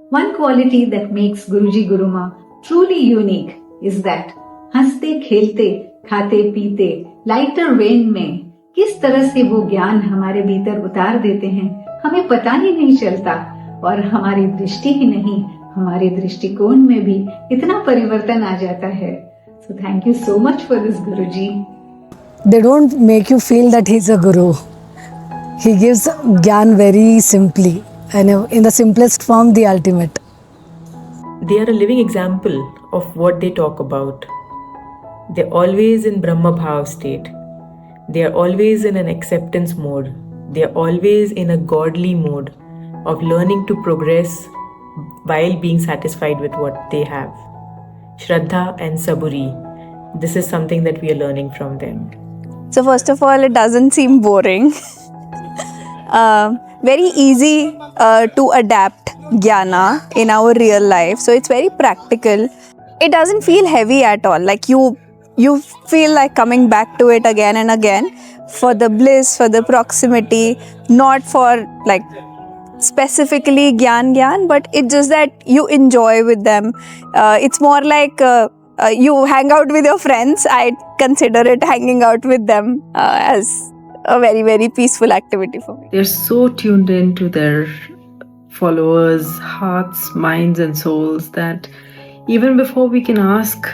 One quality that makes Guruji Guruma truly unique is that हंसते खेलते खाते पीते लाइटर वेन में किस तरह से वो ज्ञान हमारे भीतर उतार देते हैं हमें पता ही नहीं चलता और हमारी दृष्टि ही नहीं हमारे दृष्टिकोण में भी इतना परिवर्तन आ जाता है. So thank you so much for this Guruji. They don't make you feel that he's a guru. He gives Gyan very simply and in the simplest form, the ultimate. They are a living example of what they talk about. They're always in Brahma Bhav state. They are always in an acceptance mode. They are always in a godly mode of learning to progress while being satisfied with what they have. Shraddha and Saburi. This is something that we are learning from them. So first of all, it doesn't seem boring. Very easy to adapt Jnana in our real life. So it's very practical. It doesn't feel heavy at all. Like you feel like coming back to it again and again for the bliss, for the proximity, not for like specifically Gyan, but it's just that you enjoy with them. It's more like you hang out with your friends. I consider it hanging out with them as a very, very peaceful activity for me. They're so tuned into their followers' hearts, minds, and souls that even before we can ask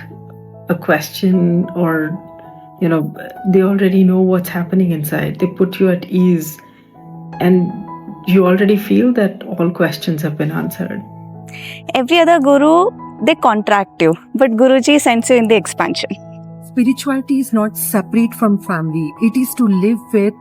a question or, they already know what's happening inside. They put you at ease and you already feel that all questions have been answered. Every other guru, they contract you, but Guruji sends you in the expansion. Spirituality is not separate from family. It is to live with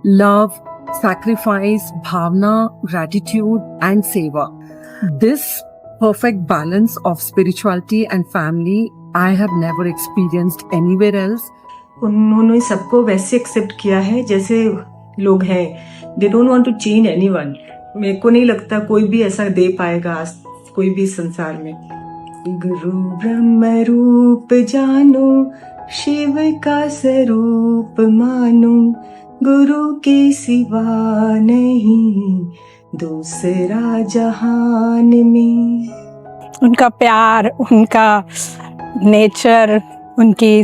love, sacrifice, bhavna, gratitude, and seva. This perfect balance of spirituality and family, I have never experienced anywhere else. उन्होंने सबको वैसे accept किया है जैसे लोग हैं. They don't want to change anyone. मेरे को नहीं लगता कोई भी ऐसा दे पाएगा कोई भी संसार में. गुरु ब्रह्म रूप जानो, शिव का स्वरूप मानो, गुरु के सिवा नहीं दूसरा जहान में. उनका प्यार, उनका नेचर, उनकी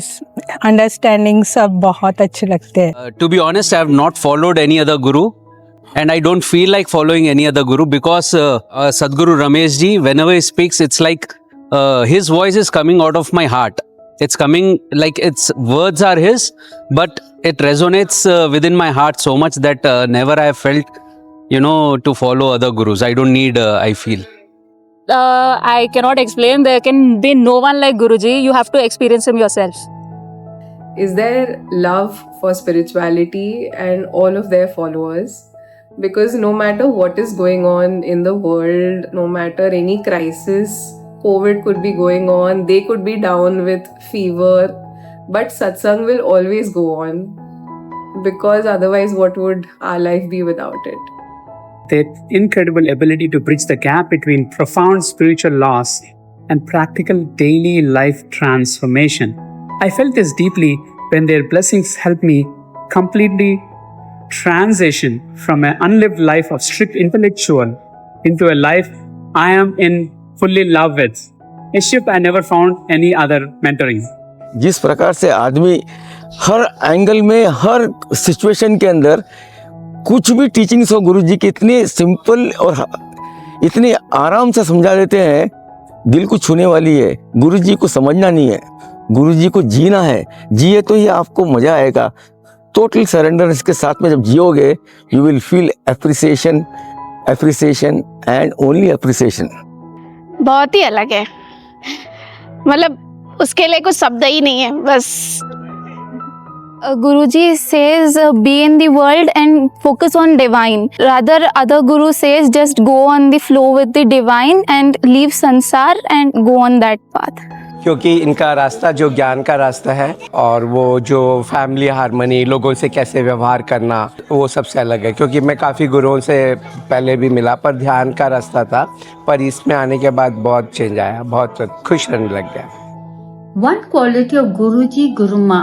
अंडरस्टैंडिंग सब बहुत अच्छे लगते हैं. To be honest, I have not followed any other guru and I don't feel like following any other guru because Sadguru Ramesh ji, whenever he speaks, it's like his voice is coming out of my heart. It's coming like its words are his, but it resonates within my heart so much that never I have felt, to follow other gurus. I don't need, I feel. I cannot explain. There can be no one like Guruji. You have to experience him yourself. Is there love for spirituality and all of their followers? Because no matter what is going on in the world, no matter any crisis, COVID could be going on, they could be down with fever, but satsang will always go on. Because otherwise, what would our life be without it? Their incredible ability to bridge the gap between profound spiritual loss and practical daily life transformation. I felt this deeply when their blessings helped me completely transition from an unlived life of strict intellectual into a life I am in fully love with. A shift I never found any other mentoring. जिस प्रकार से आदमी हर angle में, हर situation के अंदर कुछ भी teachings हो गुरुजी की इतनी सिंपल और इतनी आराम से समझा देते हैं, दिल को छूने वाली है. गुरुजी को समझना नहीं है, गुरुजी को जीना है. जिए तो ही आपको मजा आएगा. टोटल सरेंडर इसके साथ में जब जियोगे, you will feel appreciation and only appreciation. बहुत ही अलग है, मतलब उसके लिए कुछ शब्द ही नहीं है. बस Guruji says be in the world and focus on divine. Rather other guru says just go on the flow with the divine and leave sansar and go on that path. क्योंकि इनका रास्ता जो ज्ञान का रास्ता है और वो जो फैमिली हार्मनी, लोगों से कैसे व्यवहार करना, वो सबसे अलग है. क्योंकि मैं काफ़ी गुरुओं से पहले भी मिला पर ध्यान का रास्ता था, पर इसमें आने के बाद बहुत चेंज आया, बहुत खुश रहने लग गया. One quality of Guruji Guruma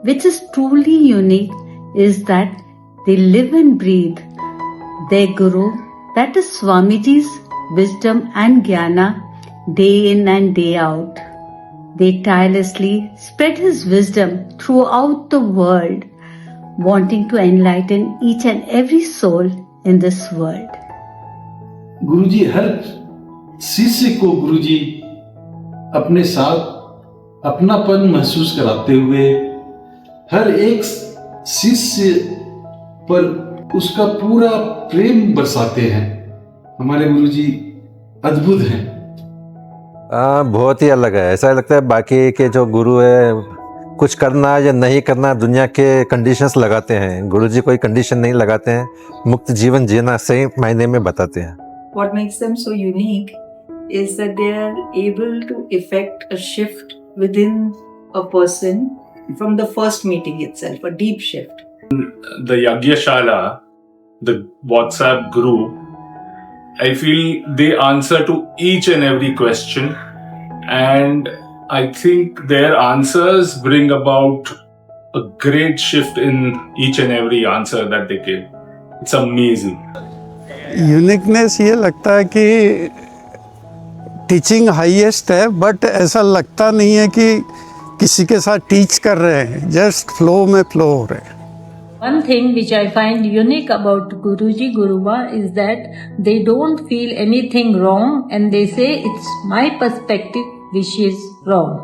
which is truly unique is that they live and breathe their Guru, that is Swamiji's wisdom and jnana day in and day out. They tirelessly spread his wisdom throughout the world, wanting to enlighten each and every soul in this world. गुरुजी हर शिष्य को गुरुजी अपने साथ अपनापन महसूस कराते हुए हर एक शिष्य पर उसका पूरा प्रेम बरसाते हैं। हमारे गुरुजी अद्भुत हैं। बहुत ही अलग है। ऐसा लगता है बाकी के जो गुरु है कुछ करना या नहीं करना दुनिया के कंडीशंस लगाते हैं, गुरुजी कोई कंडीशन नहीं लगाते हैं, मुक्त जीवन जीना सही मायने में बताते हैं। What makes them so unique is that they are able to effect a shift within a person from the first meeting itself, a deep shift. The Yagyashala, the WhatsApp group, I feel they answer to each and every question, and I think their answers bring about a great shift in each and every answer that they give. It's amazing. Uniqueness ये लगता है कि teaching highest है, but ऐसा लगता नहीं है कि किसी के साथ टीच कर रहे हैं, जस्ट फ्लो में फ्लो हो रहे हैं। One thing which I find unique about Guruji Guruma is that they don't feel anything wrong and they say it's my perspective which is wrong.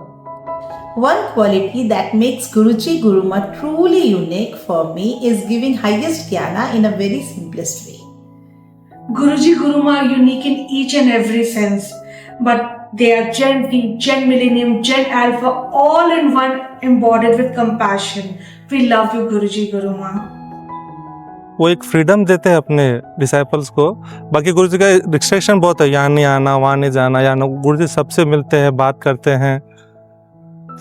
One quality that makes Guruji Guruma truly unique for me is giving highest jnana in a very simplest way. Guruji Guruma are unique in each and every sense, but they are Gen V, Gen Millennium, Gen Alpha, all in one, embodied with compassion. We love you, Guruji Guruma. वो एक freedom देते हैं अपने disciples को। बाकी गुरुजी का restriction बहुत है, यहाँ नहीं आना, वहाँ नहीं जाना, यहाँ गुरुजी सबसे मिलते हैं, बात करते हैं,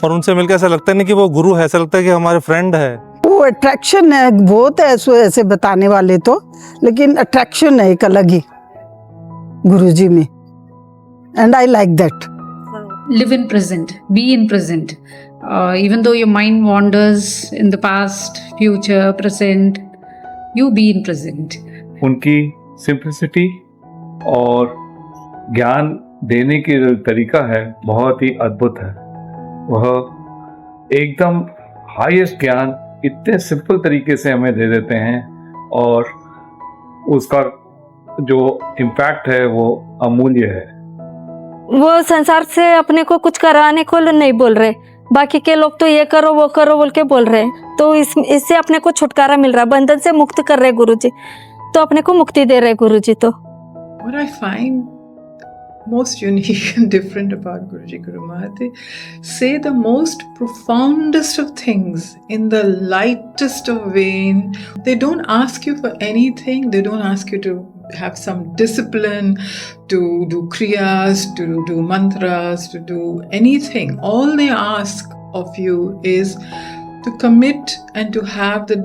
और उनसे मिलकर ऐसा लगता नहीं कि वो गुरु है, ऐसा लगता है कि हमारे फ्रेंड है। वो अट्रैक्शन है, बहुत है ऐसे बताने वाले तो, लेकिन अट्रैक्शन है एक अलग ही गुरुजी में, and I like that. Live in present, be in present. Even though your mind wanders in the past, future, present, you be in present. उनकी सिंप्लिसिटी और ज्ञान देने की जो तरीका है बहुत ही अद्भुत है। वह एकदम हाईएस्ट ज्ञान इतने सिंपल तरीके से हमें दे देते हैं, और उसका जो इम्पैक्ट है वो अमूल्य है। वो संसार से अपने को कुछ कराने को नहीं बोल रहे, बाकी के लोग तो ये करो वो करो बोल के बोल रहे हैं, तो इससे अपने को छुटकारा मिल रहा है, बंधन से मुक्त कर रहे गुरुजी, तो अपने को मुक्ति दे रहे गुरुजी। तो What I find most unique and different about Guruji Guruma, they say the most profoundest of things in the lightest of vein. They don't ask you for anything. They don't ask you to have some discipline, to do kriyas, to do mantras, to do anything. All they ask of you is to commit and to have the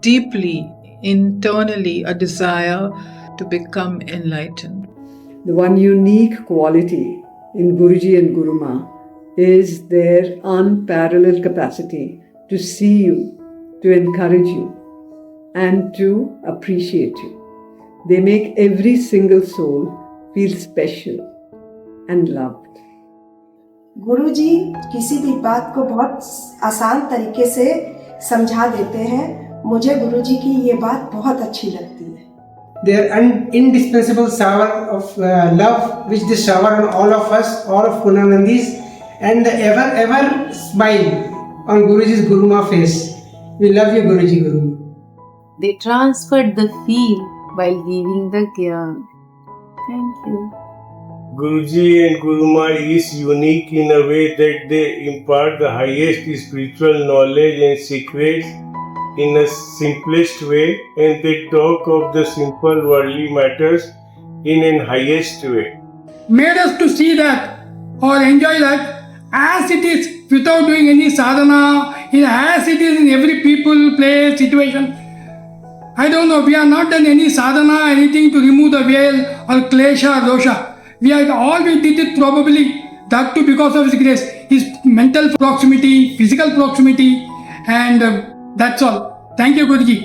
deeply, internally, a desire to become enlightened. The one unique quality in Guruji and Guruma is their unparalleled capacity to see you, to encourage you, and to appreciate you. They make every single soul feel special and loved. गुरुजी किसी भी बात को बहुत आसान तरीके से समझा देते हैं। मुझे गुरुजी की ये बात बहुत अच्छी लगती है। They are an indispensable shower of love which they shower on all of us, all of Punanandis, and the ever smile on Guruji's Guruma face. We love you, Guruji Guruma. They transferred the feel while giving the gyan. Thank you. Guruji and Guruma is unique in a way that they impart the highest spiritual knowledge and secrets in a simplest way, and they talk of the simple worldly matters in an highest way. Made us to see that or enjoy that as it is without doing any sadhana, as it is in every people, place, situation. I don't know, we have not done any sadhana, anything to remove the veil or klesha or dosha. All we did it probably, that too because of His grace, His mental proximity, physical proximity, and that's all. Thank you, Guruji.